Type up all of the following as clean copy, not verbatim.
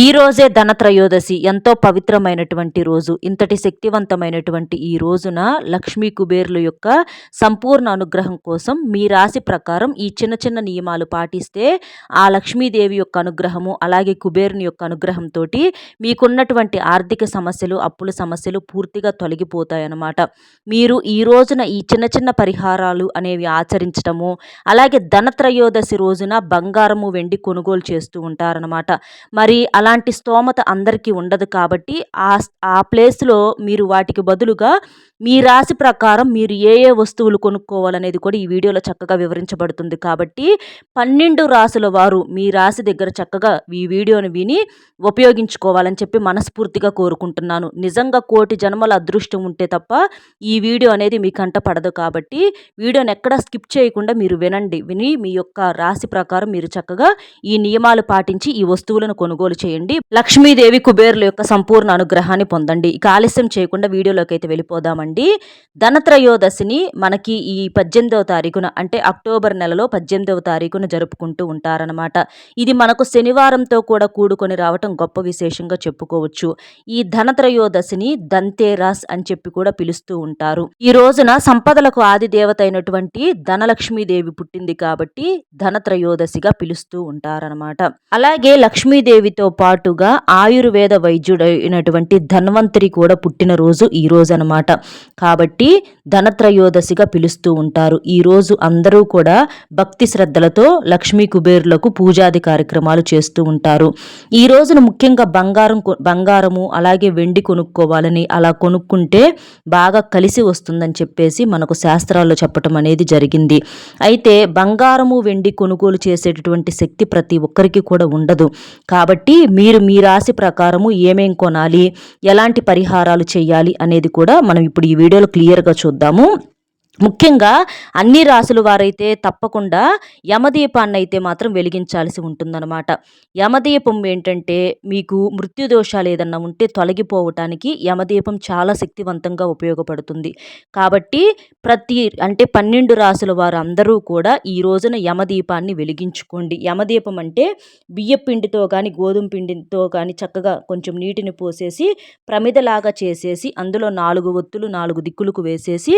ఈ రోజే ధనత్రయోదశి ఎంతో పవిత్రమైనటువంటి రోజు. ఇంతటి శక్తివంతమైనటువంటి ఈ రోజున లక్ష్మీ కుబేరుల యొక్క సంపూర్ణ అనుగ్రహం కోసం మీ రాశి ప్రకారం ఈ చిన్న చిన్న నియమాలు పాటిస్తే ఆ లక్ష్మీదేవి యొక్క అనుగ్రహము, అలాగే కుబేరుని యొక్క అనుగ్రహంతోటి మీకున్నటువంటి ఆర్థిక సమస్యలు, అప్పుల సమస్యలు పూర్తిగా తొలగిపోతాయన్నమాట. మీరు ఈ రోజున ఈ చిన్న చిన్న పరిహారాలు అనేవి ఆచరించటము, అలాగే ధనత్రయోదశి రోజున బంగారము, వెండి కొనుగోలు చేస్తూ ఉంటారనమాట. మరి అలాంటి స్తోమత అందరికీ ఉండదు కాబట్టి ఆ ప్లేస్‌లో మీరు వాటికి బదులుగా మీ రాశి ప్రకారం మీరు ఏ ఏ వస్తువులు కొనుక్కోవాలనేది కూడా ఈ వీడియోలో చక్కగా వివరించబడుతుంది. కాబట్టి 12 రాసుల వారు మీ రాశి దగ్గర చక్కగా ఈ వీడియోని విని ఉపయోగించుకోవాలని చెప్పి మనస్ఫూర్తిగా కోరుకుంటున్నాను. నిజంగా కోటి జన్మల అదృష్టం ఉంటే తప్ప ఈ వీడియో అనేది మీ కంట పడదు కాబట్టి వీడియోని ఎక్కడా స్కిప్ చేయకుండా మీరు వినండి. విని మీ యొక్క రాశి ప్రకారం మీరు చక్కగా ఈ నియమాలు పాటించి ఈ వస్తువులను కొనుగోలు చేయండి. లక్ష్మీదేవి కుబేరుల యొక్క సంపూర్ణ అనుగ్రహాన్ని పొందండి. ఇక ఆలస్యం చేయకుండా వీడియోలోకి అయితే వెళ్ళిపోదామండి. ధనత్రయోదశిని మనకి ఈ 18వ తారీఖున అంటే అక్టోబర్ నెలలో 18వ తారీఖున జరుపుకుంటూ ఉంటారనమాట. ఇది మనకు శనివారంతో కూడా కూడుకొని రావటం గొప్ప విశేషంగా చెప్పుకోవచ్చు. ఈ ధనత్రయోదశిని దంతేరాస్ అని చెప్పి కూడా పిలుస్తూ ఉంటారు. ఈ రోజున సంపదలకు ఆది దేవత అయినటువంటి ధనలక్ష్మీదేవి పుట్టింది కాబట్టి ధనత్రయోదశిగా పిలుస్తూ ఉంటారనమాట. అలాగే లక్ష్మీదేవితో పాటుగా ఆయుర్వేద వైద్యుడైనటువంటి ధన్వంతరి కూడా పుట్టిన రోజు ఈ రోజు అనమాట. కాబట్టి ధనత్రయోదశిగా పిలుస్తూ ఉంటారు. ఈ రోజు అందరూ కూడా భక్తి శ్రద్ధలతో లక్ష్మీ కుబేరులకు పూజాది కార్యక్రమాలు చేస్తూ ఉంటారు. ఈ రోజున ముఖ్యంగా బంగారము అలాగే వెండి కొనుక్కోవాలని, అలా కొనుక్కుంటే బాగా కలిసి వస్తుందని చెప్పేసి మనకు శాస్త్రాల్లో చెప్పటం అనేది జరిగింది. అయితే బంగారము వెండి కొనుగోలు చేసేటటువంటి శక్తి ప్రతి ఒక్కరికి కూడా ఉండదు. కాబట్టి మీరు మీ రాశి ప్రకారము ఏమేం కొనాలి, ఎలాంటి పరిహారాలు చేయాలి అనేది కూడా మనం ఇప్పుడు ఈ వీడియోలో క్లియర్గా చూద్దాము. ముఖ్యంగా అన్ని రాసుల వారైతే తప్పకుండా యమదీపాన్ని అయితే మాత్రం వెలిగించాల్సి ఉంటుందన్నమాట. యమదీపం ఏంటంటే మీకు మృత్యుదోషాలు ఏదన్నా ఉంటే తొలగిపోవటానికి యమదీపం చాలా శక్తివంతంగా ఉపయోగపడుతుంది. కాబట్టి అంటే 12 రాసుల వారు అందరూ కూడా ఈ రోజున యమదీపాన్ని వెలిగించుకోండి. యమదీపం అంటే బియ్యపు పిండితో కానీ గోధుమ పిండితో కానీ చక్కగా కొంచెం నీటిని పోసేసి ప్రమిదలాగా చేసేసి అందులో 4 ఒత్తులు 4 దిక్కులకు వేసేసి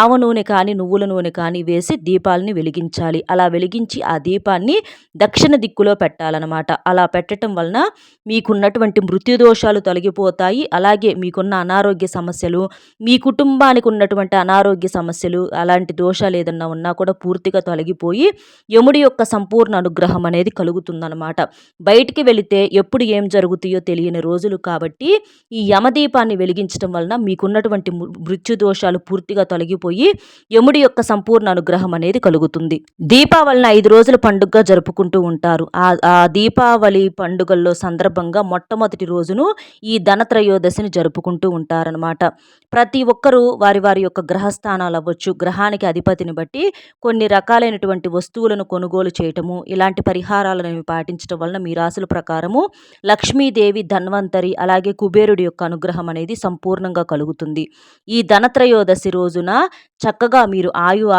ఆవ నూనె కానీ నువ్వుల నూనె కానీ వేసి దీపాలని వెలిగించాలి. అలా వెలిగించి ఆ దీపాన్ని దక్షిణ దిక్కులో పెట్టాలన్నమాట. అలా పెట్టడం వలన మీకున్నటువంటి మృత్యుదోషాలు తొలగిపోతాయి. అలాగే మీకున్న అనారోగ్య సమస్యలు, మీ కుటుంబానికి ఉన్నటువంటి అనారోగ్య సమస్యలు, అలాంటి దోషాలు ఏదన్నా ఉన్నా కూడా పూర్తిగా తొలగిపోయి యముడి యొక్క సంపూర్ణ అనుగ్రహం అనేది కలుగుతుందన్నమాట. బయటికి వెళితే ఎప్పుడు ఏం జరుగుతాయో తెలియని రోజులు కాబట్టి ఈ యమదీపాన్ని వెలిగించడం వలన మీకున్నటువంటి మృత్యుదోషాలు పూర్తిగా తొలగిపోయి యముడి యొక్క సంపూర్ణ అనుగ్రహం అనేది కలుగుతుంది. దీపావళిని 5 రోజుల పండుగగా జరుపుకుంటూ ఉంటారు. ఆ దీపావళి పండుగల్లో సందర్భంగా మొట్టమొదటి రోజును ఈ ధనత్రయోదశిని జరుపుకుంటూ ఉంటారనమాట. ప్రతి ఒక్కరూ వారి వారి యొక్క గ్రహస్థానాలు అవ్వచ్చు, గ్రహానికి అధిపతిని బట్టి కొన్ని రకాలైనటువంటి వస్తువులను కొనుగోలు చేయటము, ఇలాంటి పరిహారాలను పాటించడం వలన మీ రాశుల ప్రకారము లక్ష్మీదేవి, ధన్వంతరి అలాగే కుబేరుడి యొక్క అనుగ్రహం అనేది సంపూర్ణంగా కలుగుతుంది. ఈ ధనత్రయోదశి రోజున చక్కగా మీరు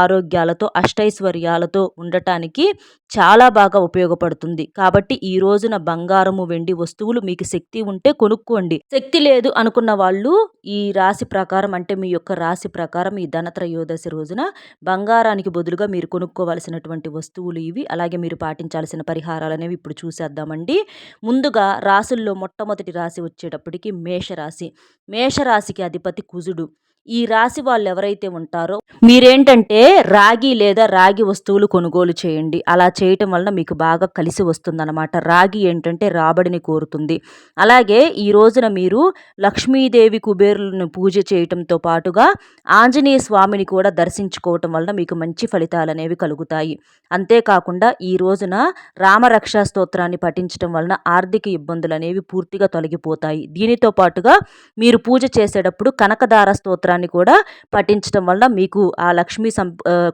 ఆరోగ్యాలతో అష్టైశ్వర్యాలతో ఉండటానికి చాలా బాగా ఉపయోగపడుతుంది. కాబట్టి ఈ రోజున బంగారము వెండి వస్తువులు మీకు శక్తి ఉంటే కొనుక్కోండి. శక్తి లేదు అనుకున్న వాళ్ళు ఈ రాశి ప్రకారం అంటే మీ యొక్క రాశి ప్రకారం ఈ ధనత్రయోదశి రోజున బంగారానికి బదులుగా మీరు కొనుక్కోవలసినటువంటి వస్తువులు ఇవి. అలాగే మీరు పాటించాల్సిన పరిహారాలు అనేవి ఇప్పుడు చూసేద్దామండి. ముందుగా రాశుల్లో మొట్టమొదటి రాశి వచ్చేటప్పటికి మేషరాశి. మేషరాశికి అధిపతి కుజుడు. ఈ రాశి వాళ్ళు ఎవరైతే ఉంటారో మీరేంటంటే రాగి వస్తువులు కొనుగోలు చేయండి. అలా చేయటం వలన మీకు బాగా కలిసి వస్తుందన్నమాట. రాగి ఏంటంటే రాబడిని కోరుతుంది. అలాగే ఈ రోజున మీరు లక్ష్మీదేవి కుబేరులను పూజ చేయటంతో పాటుగా ఆంజనేయ స్వామిని కూడా దర్శించుకోవటం వలన మీకు మంచి ఫలితాలు అనేవి కలుగుతాయి. అంతేకాకుండా ఈ రోజున రామరక్షా స్తోత్రాన్ని పఠించడం వలన ఆర్థిక ఇబ్బందులు అనేవి పూర్తిగా తొలగిపోతాయి. దీనితో పాటుగా మీరు పూజ చేసేటప్పుడు కనకదార స్తోత్రాన్ని కూడా పఠించడం వల్ల మీకు ఆ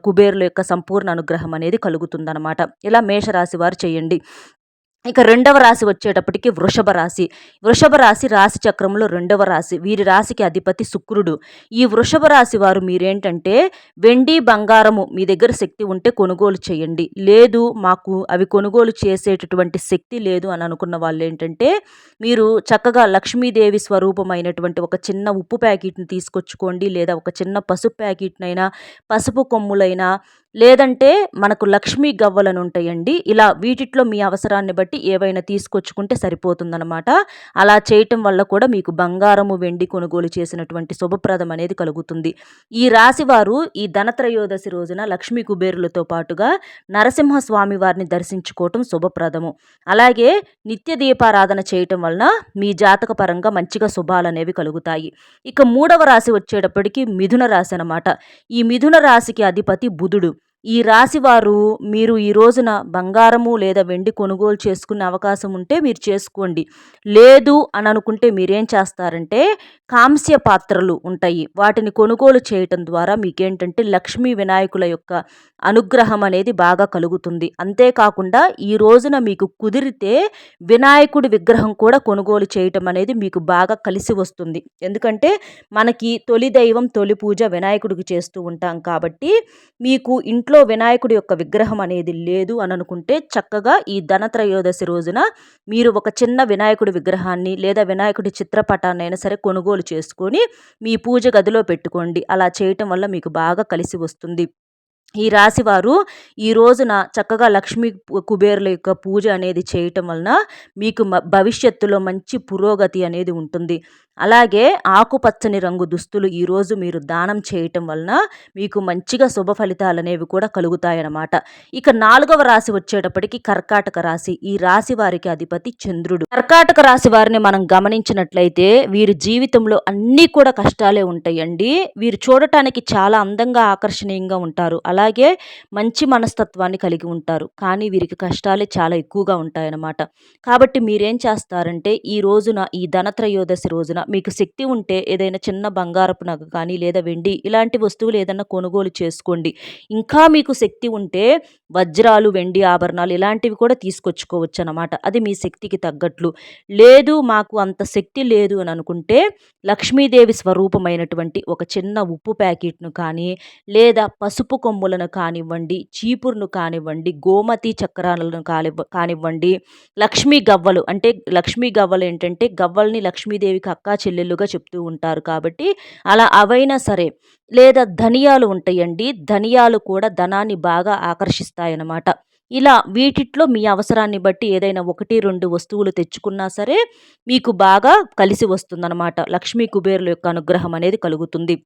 కుబేరుల యొక్క సంపూర్ణ అనుగ్రహం అనేది కలుగుతుందన్నమాట. ఇలా మేషరాశి వారు చేయండి. ఇక రెండవ రాశి వచ్చేటప్పటికి వృషభ రాశి. వృషభ రాశి రాశి చక్రంలో రెండవ రాశి. వీరి రాశికి అధిపతి శుక్రుడు. ఈ వృషభ రాశి వారు మీరేంటంటే వెండి, బంగారము మీ దగ్గర శక్తి ఉంటే కొనుగోలు చేయండి. లేదు మాకు అవి కొనుగోలు చేసేటటువంటి శక్తి లేదు అని అనుకున్న వాళ్ళేంటంటే మీరు చక్కగా లక్ష్మీదేవి స్వరూపమైనటువంటి ఒక చిన్న ఉప్పు ప్యాకెట్‌ని తీసుకొచ్చుకోండి. లేదా ఒక చిన్న పసుపు ప్యాకెట్‌నైనా, పసుపు కొమ్ములైనా లేదంటే మనకు లక్ష్మీ గవ్వలనుంటాయండి. ఇలా వీటిట్లో మీ అవసరాన్ని బట్టి ఏవైనా తీసుకొచ్చుకుంటే సరిపోతుందనమాట. అలా చేయటం వల్ల కూడా మీకు బంగారము, వెండి కొనుగోలు చేసినటువంటి శుభప్రదం అనేది కలుగుతుంది. ఈ రాశివారు ఈ ధనత్రయోదశి రోజున లక్ష్మీ కుబేరులతో పాటుగా నరసింహస్వామి వారిని దర్శించుకోవటం శుభప్రదము. అలాగే నిత్య దీపారాధన చేయటం వలన మీ జాతక పరంగా మంచిగా శుభాలనేవి కలుగుతాయి. ఇక మూడవ రాశి వచ్చేటప్పటికి మిథున రాశి అనమాట. ఈ మిథున రాశికి అధిపతి బుధుడు. ఈ రాశి వారు మీరు ఈ రోజున బంగారము లేదా వెండి కొనుగోలు చేసుకునే అవకాశం ఉంటే మీరు చేసుకోండి. లేదు అని అనుకుంటే మీరేం చేస్తారంటే కాంస్య పాత్రలు ఉంటాయి. వాటిని కొనుగోలు చేయటం ద్వారా మీకేంటంటే లక్ష్మీ వినాయకుల యొక్క అనుగ్రహం అనేది బాగా కలుగుతుంది. అంతేకాకుండా ఈ రోజున మీకు కుదిరితే వినాయకుడి విగ్రహం కూడా కొనుగోలు చేయటం అనేది మీకు బాగా కలిసి వస్తుంది. ఎందుకంటే మనకి తొలి దైవం, తొలి పూజ వినాయకుడికి చేస్తూ ఉంటాం కాబట్టి మీకు ఇంట్లో వినాయకుడి యొక్క విగ్రహం అనేది లేదు అని అనుకుంటే చక్కగా ఈ ధనత్రయోదశి రోజున మీరు ఒక చిన్న వినాయకుడి విగ్రహాన్ని లేదా వినాయకుడి చిత్రపటాన్ని అయినా సరే కొనుగోలు చేసుకొని మీ పూజ గదిలో పెట్టుకోండి. అలా చేయటం వల్ల మీకు బాగా కలిసి వస్తుంది. ఈ రాశివారు ఈ రోజున చక్కగా లక్ష్మీ కుబేరుల యొక్క పూజ అనేది చేయటం వలన మీకు భవిష్యత్తులో మంచి పురోగతి అనేది ఉంటుంది. అలాగే ఆకుపచ్చని రంగు దుస్తులు ఈరోజు మీరు దానం చేయటం వలన మీకు మంచిగా శుభ ఫలితాలు అనేవి కూడా కలుగుతాయన్నమాట. ఇక నాలుగవ రాశి వచ్చేటప్పటికి కర్కాటక రాశి. ఈ రాశి వారికి అధిపతి చంద్రుడు. కర్కాటక రాశి వారిని మనం గమనించినట్లయితే వీరి జీవితంలో అన్నీ కూడా కష్టాలే ఉంటాయండి. వీరు చూడటానికి చాలా అందంగా ఆకర్షణీయంగా ఉంటారు. అలాగే మంచి మనస్తత్వాన్ని కలిగి ఉంటారు. కానీ వీరికి కష్టాలే చాలా ఎక్కువగా ఉంటాయన్నమాట. కాబట్టి మీరేం చేస్తారంటే ఈ రోజున ఈ ధనత్రయోదశి రోజున మీకు శక్తి ఉంటే ఏదైనా చిన్న బంగారపు నగ కానీ లేదా వెండి ఇలాంటి వస్తువులు ఏదైనా కొనుగోలు చేసుకోండి. ఇంకా మీకు శక్తి ఉంటే వజ్రాలు, వెండి ఆభరణాలు ఇలాంటివి కూడా తీసుకొచ్చుకోవచ్చు అన్నమాట. అది మీ శక్తికి తగ్గట్లు. లేదు మాకు అంత శక్తి లేదు అని అనుకుంటే లక్ష్మీదేవి స్వరూపమైనటువంటి ఒక చిన్న ఉప్పు ప్యాకెట్ను కానీ లేదా పసుపు కొమ్ములను కానివ్వండి, చీపురును కానివ్వండి, గోమతి చక్రాలను కానివ్వండి, లక్ష్మీ గవ్వలు అంటే లక్ష్మీ గవ్వలు ఏంటంటే గవ్వల్ని లక్ష్మీదేవికి అక్కా చెల్లెళ్ళుగా చెప్తూ ఉంటారు కాబట్టి అలా అవైనా సరే లేదా ధనియాలు ఉంటాయండి. ధనియాలు కూడా ధనాన్ని బాగా ఆకర్షిస్తాయన్నమాట. ఇలా వీటిట్లో మీ అవసరాన్ని బట్టి ఏదైనా 1, 2 వస్తువులు తెచ్చుకున్నా సరే మీకు బాగా కలిసి వస్తుందన్నమాట. లక్ష్మీ కుబేరుల యొక్క అనుగ్రహం అనేది కలుగుతుంది.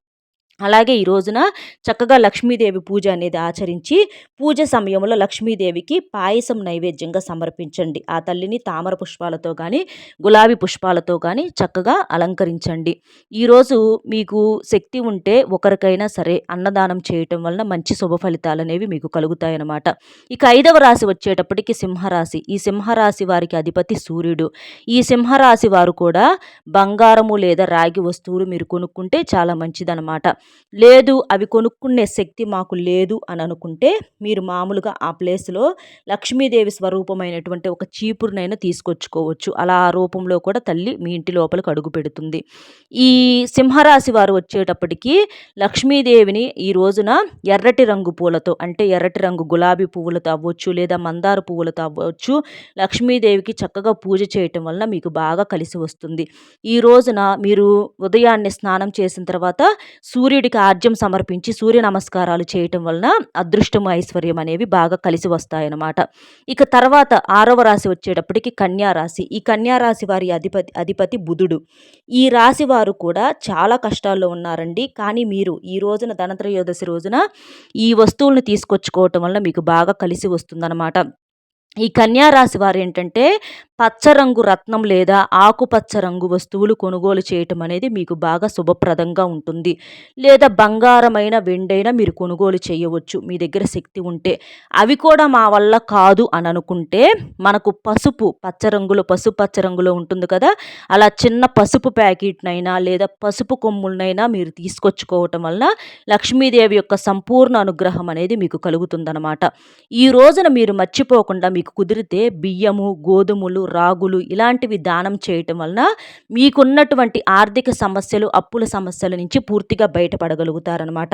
అలాగే ఈ రోజున చక్కగా లక్ష్మీదేవి పూజ అనేది ఆచరించి పూజ సమయంలో లక్ష్మీదేవికి పాయసం నైవేద్యంగా సమర్పించండి. ఆ తల్లిని తామర పుష్పాలతో కానీ గులాబీ పుష్పాలతో కానీ చక్కగా అలంకరించండి. ఈరోజు మీకు శక్తి ఉంటే ఒకరికైనా సరే అన్నదానం చేయటం వలన మంచి శుభ ఫలితాలు అనేవి మీకు కలుగుతాయన్నమాట. ఇక ఐదవ రాశి వచ్చేటప్పటికి సింహరాశి. ఈ సింహరాశి వారికి అధిపతి సూర్యుడు. ఈ సింహరాశి వారు కూడా బంగారము లేదా రాగి వస్తువులు మీరు కొనుక్కుంటే చాలా మంచిదన్నమాట. లేదు అవి కొనుక్కునే శక్తి మాకు లేదు అని అనుకుంటే మీరు మామూలుగా ఆ ప్లేస్లో లక్ష్మీదేవి స్వరూపమైనటువంటి ఒక చీపురునైనా తీసుకొచ్చుకోవచ్చు. అలా ఆ రూపంలో కూడా తల్లి మీ ఇంటి లోపలికి అడుగు పెడుతుంది. ఈ సింహరాశి వారు వచ్చేటప్పటికి లక్ష్మీదేవిని ఈ రోజున ఎర్రటి రంగు పూలతో అంటే ఎర్రటి రంగు గులాబీ పువ్వులతో అవ్వచ్చు లేదా మందార పువ్వులతో అవ్వచ్చు లక్ష్మీదేవికి చక్కగా పూజ చేయటం వలన మీకు బాగా కలిసి వస్తుంది. ఈ రోజున మీరు ఉదయాన్నే స్నానం చేసిన తర్వాత సూర్యుడికి ఆర్జ్యం సమర్పించి సూర్య నమస్కారాలు చేయటం వలన అదృష్టము, ఐశ్వర్యం అనేవి బాగా కలిసి వస్తాయన్నమాట. ఇక తర్వాత ఆరవ రాశి వచ్చేటప్పటికి కన్యా రాశి. ఈ కన్యా రాశి వారి అధిపతి బుధుడు. ఈ రాశి వారు కూడా చాలా కష్టాల్లో ఉన్నారండి. కానీ మీరు ఈ రోజున ధనత్రయోదశి రోజున ఈ వస్తువులను తీసుకొచ్చుకోవటం వల్ల మీకు బాగా కలిసి వస్తుందన్నమాట. ఈ కన్యా రాశి వారు ఏంటంటే పచ్చ రంగు రత్నం లేదా ఆకుపచ్చ రంగు వస్తువులు కొనుగోలు చేయటం అనేది మీకు బాగా శుభప్రదంగా ఉంటుంది. లేదా బంగారమైన, వెండైనా మీరు కొనుగోలు చేయవచ్చు మీ దగ్గర శక్తి ఉంటే. అవి కూడా మా వల్ల కాదు అని అనుకుంటే మనకు పసుపు పసుపు పచ్చ రంగులో ఉంటుంది కదా! అలా చిన్న పసుపు ప్యాకెట్‌నైనా లేదా పసుపు కొమ్ములనైనా మీరు తీసుకొచ్చుకోవటం వలన లక్ష్మీదేవి యొక్క సంపూర్ణ అనుగ్రహం అనేది మీకు కలుగుతుందనమాట. ఈ రోజున మీరు మర్చిపోకుండా మీకు కుదిరితే బియ్యము, గోధుమలు, రాగులు ఇలాంటివి దానం చేయటం వలన మీకున్నటువంటి ఆర్థిక సమస్యలు, అప్పుల సమస్యల నుంచి పూర్తిగా బయటపడగలుగుతారనమాట.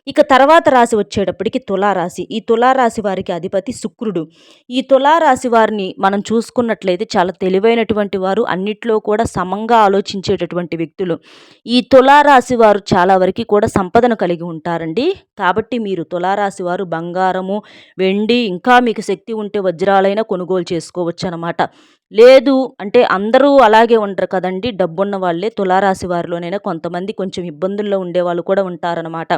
ఇక తర్వాత రాశి వచ్చేటప్పటికి తులారాశి. ఈ తులారాశి వారికి అధిపతి శుక్రుడు. ఈ తులారాశి వారిని మనం చూసుకున్నట్లయితే చాలా తెలివైనటువంటి వారు, అన్నిట్లో కూడా సమంగా ఆలోచించేటటువంటి వ్యక్తులు. ఈ తులారాశి వారు చాలా వరకు కూడా సంపదను కలిగి ఉంటారండి. కాబట్టి మీరు తులారాశి వారు బంగారము, వెండి ఇంకా మీకు శక్తి ఉంటే వజ్రాలైనా కొనుగోలు చేసుకోవచ్చు అనమాట. లేదు అంటే అందరూ అలాగే ఉండరు కదండీ! డబ్బున్న వాళ్ళే తులారాశి వారిలోనైనా కొంతమంది కొంచెం ఇబ్బందుల్లో ఉండేవాళ్ళు కూడా ఉంటారనమాట.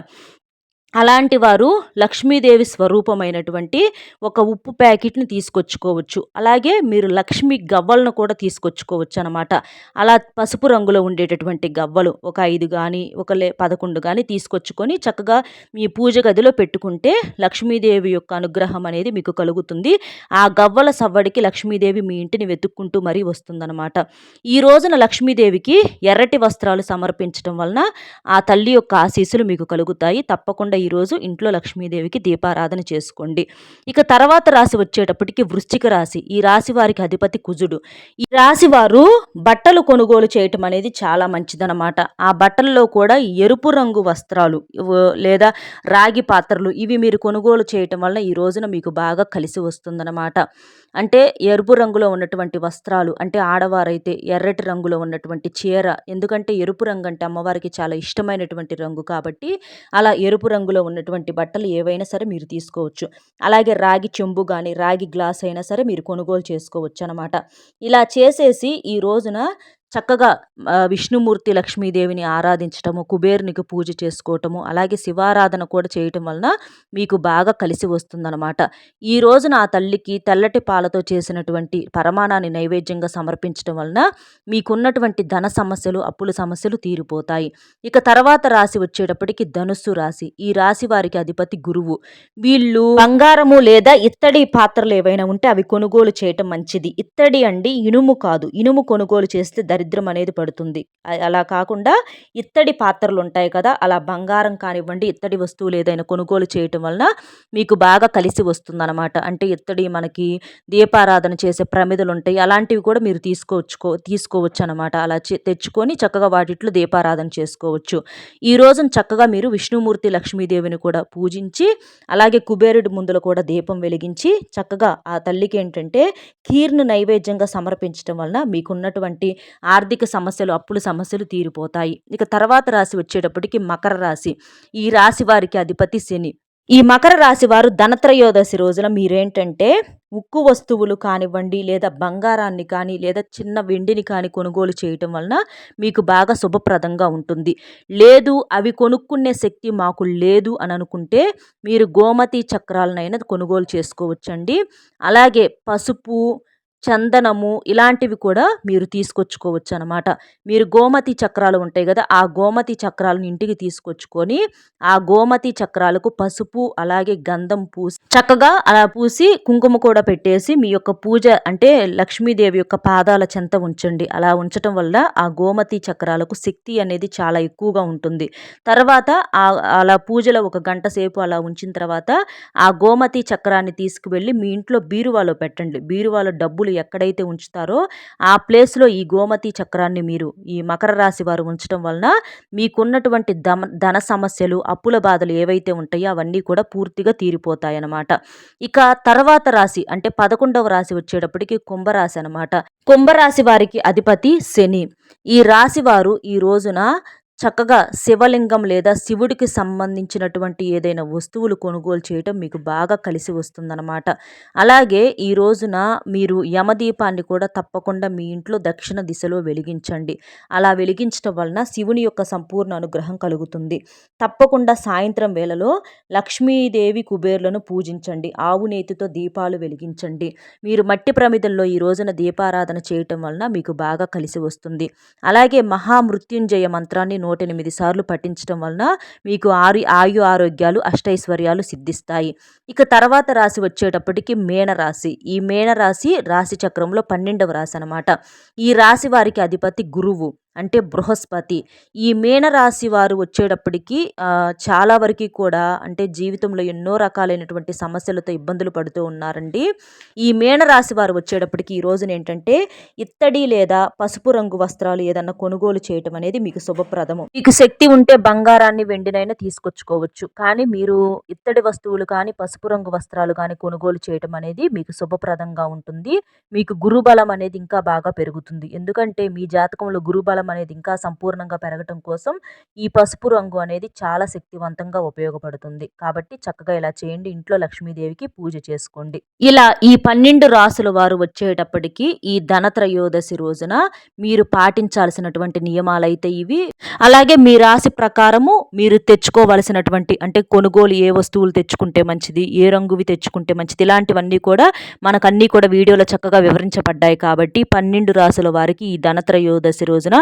అలాంటి వారు లక్ష్మీదేవి స్వరూపమైనటువంటి ఒక ఉప్పు ప్యాకెట్‌ని తీసుకొచ్చుకోవచ్చు. అలాగే మీరు లక్ష్మీ గవ్వలను కూడా తీసుకొచ్చుకోవచ్చు అనమాట. అలా పసుపు రంగులో ఉండేటటువంటి గవ్వలు ఒక 5 గానీ, 11 గానీ తీసుకొచ్చుకొని చక్కగా మీ పూజ గదిలో పెట్టుకుంటే లక్ష్మీదేవి యొక్క అనుగ్రహం అనేది మీకు కలుగుతుంది. ఆ గవ్వల సవ్వడికి లక్ష్మీదేవి మీ ఇంటిని వెతుక్కుంటూ మరీ వస్తుందనమాట. ఈ రోజున లక్ష్మీదేవికి ఎర్రటి వస్త్రాలు సమర్పించడం వలన ఆ తల్లి యొక్క ఆశీస్సులు మీకు కలుగుతాయి. తప్పకుండా ఈరోజు ఇంట్లో లక్ష్మీదేవికి దీపారాధన చేసుకోండి. ఇక తర్వాత రాశి వచ్చేటప్పటికి వృశ్చిక రాశి. ఈ రాశి వారికి అధిపతి కుజుడు. ఈ రాశి వారు బట్టలు కొనుగోలు చేయటం అనేది చాలా మంచిదనమాట. ఆ బట్టల్లో కూడా ఎరుపు రంగు వస్త్రాలు లేదా రాగి పాత్రలు ఇవి మీరు కొనుగోలు చేయటం వల్ల ఈ రోజున మీకు బాగా కలిసి వస్తుందనమాట. అంటే ఎరుపు రంగులో ఉన్నటువంటి వస్త్రాలు అంటే ఆడవారైతే ఎర్రటి రంగులో ఉన్నటువంటి చీర, ఎందుకంటే ఎరుపు రంగు అంటే అమ్మవారికి చాలా ఇష్టమైనటువంటి రంగు కాబట్టి అలా ఎరుపు రంగులో ఉన్నటువంటి బట్టలు ఏవైనా సరే మీరు తీసుకోవచ్చు. అలాగే రాగి చెంబు కానీ రాగి గ్లాస్ అయినా సరే మీరు కొనుగోలు చేసుకోవచ్చు అనమాట. ఇలా చేసేసి ఈ రోజున చక్కగా విష్ణుమూర్తి లక్ష్మీదేవిని ఆరాధించటము, కుబేరునికి పూజ చేసుకోవటము, అలాగే శివారాధన కూడా చేయటం వలన మీకు బాగా కలిసి వస్తుందనమాట. ఈ రోజున ఆ తల్లికి తెల్లటి పాలతో చేసినటువంటి పరమాణాన్ని నైవేద్యంగా సమర్పించడం వలన మీకున్నటువంటి ధన సమస్యలు, అప్పుల సమస్యలు తీరిపోతాయి. ఇక తర్వాత రాశి వచ్చేటప్పటికి ధనుస్సు రాశి. ఈ రాశి వారికి అధిపతి గురువు. వీళ్ళు బంగారము లేదా ఇత్తడి పాత్రలు ఏవైనా ఉంటే అవి కొనుగోలు చేయటం మంచిది. ఇత్తడి అండి, ఇనుము కాదు. ఇనుము కొనుగోలు చేస్తే దరిద్రం అనేది పడుతుంది. అలా కాకుండా ఇత్తడి పాత్రలు ఉంటాయి కదా, అలా బంగారం కానివ్వండి, ఇత్తడి వస్తువులు ఏదైనా కొనుగోలు చేయటం వలన మీకు బాగా కలిసి వస్తుందన్నమాట. అంటే ఇత్తడి మనకి దీపారాధన చేసే ప్రమిదలు ఉంటాయి, అలాంటివి కూడా మీరు తీసుకోవచ్చు అనమాట. అలా తెచ్చుకొని చక్కగా వాటిట్లో దీపారాధన చేసుకోవచ్చు. ఈ రోజున చక్కగా మీరు విష్ణుమూర్తి లక్ష్మీదేవిని కూడా పూజించి అలాగే కుబేరుడి ముందుల కూడా దీపం వెలిగించి చక్కగా ఆ తల్లికి ఏంటంటే కీర్ను నైవేద్యంగా సమర్పించడం వలన మీకున్నటువంటి ఆర్థిక సమస్యలు, అప్పుల సమస్యలు తీరిపోతాయి. ఇక తర్వాత రాశి వచ్చేటప్పటికి మకర రాశి. ఈ రాశి వారికి అధిపతి శని. ఈ మకర రాశి వారు ధనత్రయోదశి రోజున మీరేంటంటే ఉక్కు వస్తువులు కానివ్వండి లేదా బంగారాన్ని కానీ లేదా చిన్న వెండిని కానీ కొనుగోలు చేయటం వలన మీకు బాగా శుభప్రదంగా ఉంటుంది. లేదు అవి కొనుక్కునే శక్తి మాకు లేదు అని అనుకుంటే మీరు గోమతి చక్రాలనైనా కొనుగోలు చేసుకోవచ్చండి. అలాగే పసుపు, చందనము ఇలాంటివి కూడా మీరు తీసుకొచ్చుకోవచ్చు అనమాట. మీరు గోమతి చక్రాలు ఉంటాయి కదా, ఆ గోమతి చక్రాలను ఇంటికి తీసుకొచ్చుకొని ఆ గోమతి చక్రాలకు పసుపు అలాగే గంధం పూసి చక్కగా అలా పూసి కుంకుమ కూడా పెట్టేసి మీ యొక్క పూజ అంటే లక్ష్మీదేవి యొక్క పాదాల చెంత ఉంచండి. అలా ఉంచటం వల్ల ఆ గోమతి చక్రాలకు శక్తి అనేది చాలా ఎక్కువగా ఉంటుంది. తర్వాత అలా పూజలో 1 గంట సేపు అలా ఉంచిన తర్వాత ఆ గోమతి చక్రాన్ని తీసుకువెళ్ళి మీ ఇంట్లో బీరువాలో పెట్టండి. బీరువాలో డబ్బులు ఎక్కడైతే ఉంచుతారో ఆ ప్లేస్లో ఈ గోమతి చక్రాన్ని మీరు ఈ మకర రాశి వారు ఉంచడం వలన మీకున్నటువంటి ధన సమస్యలు, అప్పుల బాధలు ఏవైతే ఉంటాయో అవన్నీ కూడా పూర్తిగా తీరిపోతాయి అన్నమాట. ఇక తర్వాత రాశి అంటే 11వ రాశి వచ్చేటప్పటికి కుంభరాశి అనమాట. కుంభరాశి వారికి అధిపతి శని. ఈ రాశి వారు ఈ రోజున చక్కగా శివలింగం లేదా శివుడికి సంబంధించినటువంటి ఏదైనా వస్తువులు కొనుగోలు చేయటం మీకు బాగా కలిసి వస్తుందన్నమాట. అలాగే ఈ రోజున మీరు యమదీపాన్ని కూడా తప్పకుండా మీ ఇంట్లో దక్షిణ దిశలో వెలిగించండి. అలా వెలిగించటం వలన శివుని యొక్క సంపూర్ణ అనుగ్రహం కలుగుతుంది. తప్పకుండా సాయంత్రం వేళలో లక్ష్మీదేవి కుబేర్లను పూజించండి. ఆవు నేతితో దీపాలు వెలిగించండి. మీరు మట్టి ప్రమిదల్లో ఈ రోజున దీపారాధన చేయటం వలన మీకు బాగా కలిసి వస్తుంది. అలాగే మహామృత్యుంజయ మంత్రాన్ని 108 సార్లు పఠించడం వలన మీకు ఆయు ఆరోగ్యాలు అష్టైశ్వర్యాలు సిద్ధిస్తాయి. ఇక తర్వాత రాశి వచ్చేటప్పటికి మేనరాశి. ఈ మేనరాశి రాశి చక్రంలో 12వ రాశి అనమాట. ఈ రాశి వారికి అధిపతి గురువు అంటే బృహస్పతి. ఈ మీనరాశి వారు వచ్చేటప్పటికి చాలా వరకు కూడా అంటే జీవితంలో ఎన్నో రకాలైనటువంటి సమస్యలతో ఇబ్బందులు పడుతూ ఉన్నారండి. ఈ మీనరాశి వారు వచ్చేటప్పటికి ఈ రోజున ఏంటంటే ఇత్తడి లేదా పసుపు రంగు వస్త్రాలు ఏదన్నా కొనుగోలు చేయటం అనేది మీకు శుభప్రదము. మీకు శక్తి ఉంటే బంగారాన్ని వెండినైనా తీసుకొచ్చుకోవచ్చు. కానీ మీరు ఇత్తడి వస్తువులు కానీ పసుపు రంగు వస్త్రాలు కానీ కొనుగోలు చేయటం అనేది మీకు శుభప్రదంగా ఉంటుంది. మీకు గురుబలం అనేది ఇంకా బాగా పెరుగుతుంది. ఎందుకంటే మీ జాతకంలో గురుబలం అనేది ఇంకా సంపూర్ణంగా పెరగటం కోసం ఈ పసుపు రంగు అనేది చాలా శక్తివంతంగా ఉపయోగపడుతుంది. కాబట్టి చక్కగా ఇలా చేయండి. ఇంట్లో లక్ష్మీదేవికి పూజ చేసుకోండి. ఇలా ఈ 12 రాసుల వారు వచ్చేటప్పటికి ఈ ధనత్రయోదశి రోజున మీరు పాటించాల్సినటువంటి నియమాలైతే ఇవి. అలాగే మీ రాశి ప్రకారము మీరు తెచ్చుకోవలసినటువంటి అంటే కొనుగోలు ఏ వస్తువులు తెచ్చుకుంటే మంచిది, ఏ రంగువి తెచ్చుకుంటే మంచిది, ఇలాంటివన్నీ కూడా మనకన్నీ కూడా వీడియోలో చక్కగా వివరించబడ్డాయి. కాబట్టి 12 రాసుల వారికి ఈ ధనత్రయోదశి రోజున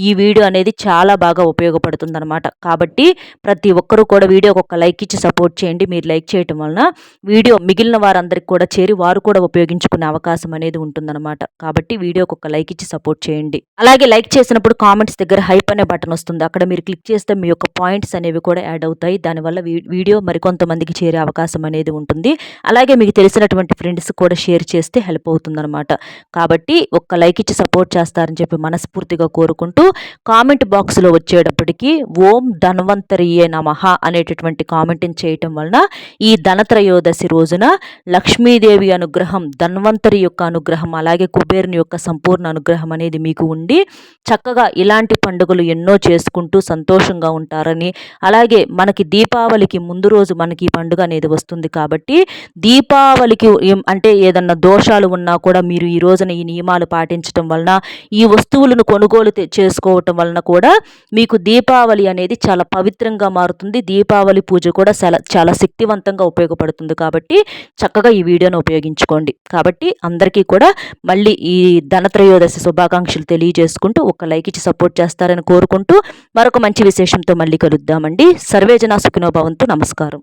ఈ వీడియో అనేది చాలా బాగా ఉపయోగపడుతుందన్నమాట. కాబట్టి ప్రతి ఒక్కరూ కూడా వీడియోకి ఒక లైక్ ఇచ్చి సపోర్ట్ చేయండి. మీరు లైక్ చేయటం వలన వీడియో మిగిలిన వారందరికీ కూడా చేరి వారు కూడా ఉపయోగించుకునే అవకాశం అనేది ఉంటుందన్నమాట. కాబట్టి వీడియోకి ఒక లైక్ ఇచ్చి సపోర్ట్ చేయండి. అలాగే లైక్ చేసినప్పుడు కామెంట్స్ దగ్గర హైప్ అనే బటన్ వస్తుంది. అక్కడ మీరు క్లిక్ చేస్తే మీ యొక్క పాయింట్స్ అనేవి కూడా యాడ్ అవుతాయి. దానివల్ల వీడియో మరికొంతమందికి చేరే అవకాశం అనేది ఉంటుంది. అలాగే మీకు తెలిసినటువంటి ఫ్రెండ్స్ కూడా షేర్ చేస్తే హెల్ప్ అవుతుందన్నమాట. కాబట్టి ఒక్క లైక్ ఇచ్చి సపోర్ట్ చేస్తారని చెప్పి మనస్ఫూర్తిగా కోరుకుంటూ కామెంట్ బాక్స్లో వచ్చేటప్పటికి ఓం ధన్వంతరియే నమః అనేటటువంటి కామెంట్ని చేయటం వలన ఈ ధనత్రయోదశి రోజున లక్ష్మీదేవి అనుగ్రహం, ధన్వంతరి యొక్క అనుగ్రహం, అలాగే కుబేరుని యొక్క సంపూర్ణ అనుగ్రహం అనేది మీకు ఉండి చక్కగా ఇలాంటి పండుగలు ఎన్నో చేసుకుంటూ సంతోషంగా ఉంటారని, అలాగే మనకి దీపావళికి ముందు రోజు మనకి ఈ పండుగ అనేది వస్తుంది. కాబట్టి దీపావళికి అంటే ఏదన్నా దోషాలు ఉన్నా కూడా మీరు ఈ రోజున ఈ నియమాలు పాటించడం వలన, ఈ వస్తువులను కొనుగోలు చేసుకోవటం వలన కూడా మీకు దీపావళి అనేది చాలా పవిత్రంగా మారుతుంది. దీపావళి పూజ కూడా చాలా శక్తివంతంగా ఉపయోగపడుతుంది. కాబట్టి చక్కగా ఈ వీడియోను ఉపయోగించుకోండి. కాబట్టి అందరికీ కూడా మళ్ళీ ఈ ధనత్రయోదశి శుభాకాంక్షలు తెలియజేసుకుంటూ ఒక లైక్ ఇచ్చి సపోర్ట్ చేస్తారని కోరుకుంటూ మరొక మంచి విశేషంతో మళ్ళీ కలుద్దామండి. సర్వేజన సుఖినో భవంతు. నమస్కారం.